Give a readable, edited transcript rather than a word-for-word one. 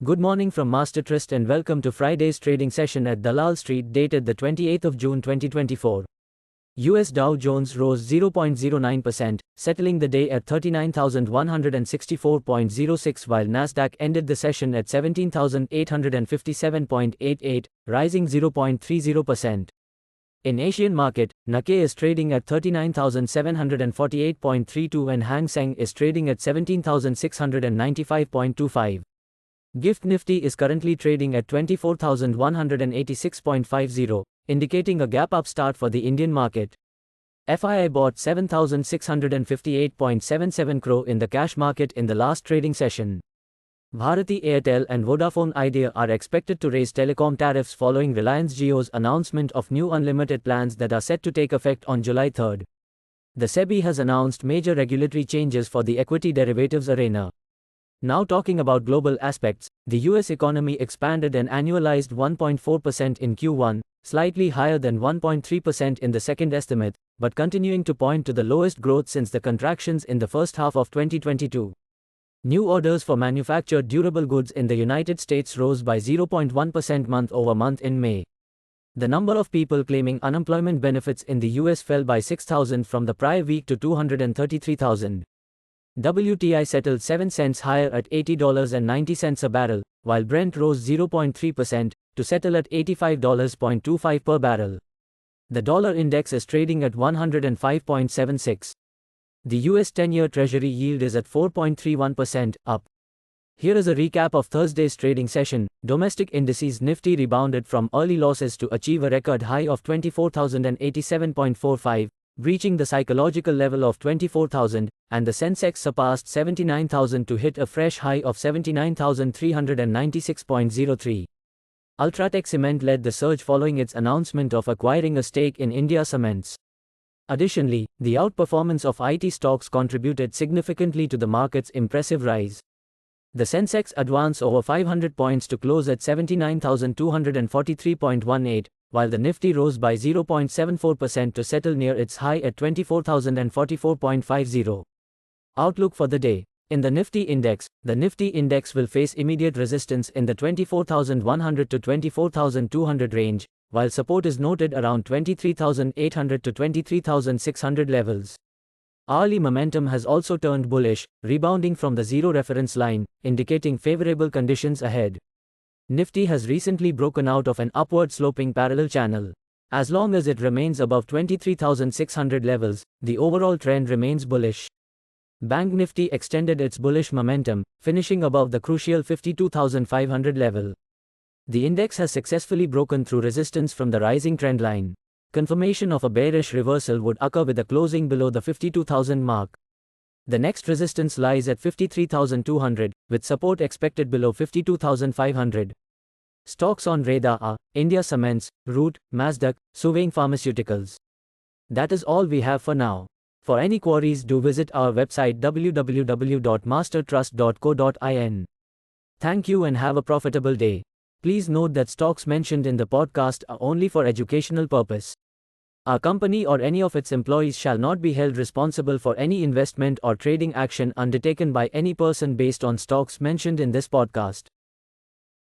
Good morning from Master Trust and welcome to Friday's trading session at Dalal Street dated the 28th of June 2024. US Dow Jones rose 0.09%, settling the day at 39,164.06 while Nasdaq ended the session at 17,857.88, rising 0.30%. In Asian market, Nikkei is trading at 39,748.32 and Hang Seng is trading at 17,695.25. GIFT Nifty is currently trading at 24,186.50, indicating a gap-up start for the Indian market. FII bought 7,658.77 crore in the cash market in the last trading session. Bharti Airtel and Vodafone Idea are expected to raise telecom tariffs following Reliance Jio's announcement of new unlimited plans that are set to take effect on July 3. The SEBI has announced major regulatory changes for the equity derivatives arena. Now talking about global aspects, the US economy expanded an annualized 1.4% in Q1, slightly higher than 1.3% in the second estimate, but continuing to point to the lowest growth since the contractions in the first half of 2022. New orders for manufactured durable goods in the United States rose by 0.1% month-over-month in May. The number of people claiming unemployment benefits in the US fell by 6,000 from the prior week to 233,000. WTI settled 7 cents higher at $80.90 a barrel, while Brent rose 0.3% to settle at $85.25 per barrel. The dollar index is trading at 105.76. The US 10-year Treasury yield is at 4.31%, up. Here is a recap of Thursday's trading session. Domestic indices Nifty rebounded from early losses to achieve a record high of 24,087.45. Reaching the psychological level of 24,000, and the Sensex surpassed 79,000 to hit a fresh high of 79,396.03. Ultratech Cement led the surge following its announcement of acquiring a stake in India Cements. Additionally, the outperformance of IT stocks contributed significantly to the market's impressive rise. The Sensex advanced over 500 points to close at 79,243.18. While the Nifty rose by 0.74% to settle near its high at 24,044.50. Outlook for the day. In the Nifty Index, the Nifty Index will face immediate resistance in the 24,100 to 24,200 range, while support is noted around 23,800 to 23,600 levels. Hourly momentum has also turned bullish, rebounding from the zero reference line, indicating favorable conditions ahead. Nifty has recently broken out of an upward-sloping parallel channel. As long as it remains above 23,600 levels, the overall trend remains bullish. Bank Nifty extended its bullish momentum, finishing above the crucial 52,500 level. The index has successfully broken through resistance from the rising trend line. Confirmation of a bearish reversal would occur with a closing below the 52,000 mark. The next resistance lies at 53,200, with support expected below 52,500. Stocks on radar are India Cements, Root, Masdaq, Suvain Pharmaceuticals. That is all we have for now. For any queries, do visit our website www.mastertrust.co.in. Thank you and have a profitable day. Please note that stocks mentioned in the podcast are only for educational purpose. Our company or any of its employees shall not be held responsible for any investment or trading action undertaken by any person based on stocks mentioned in this podcast.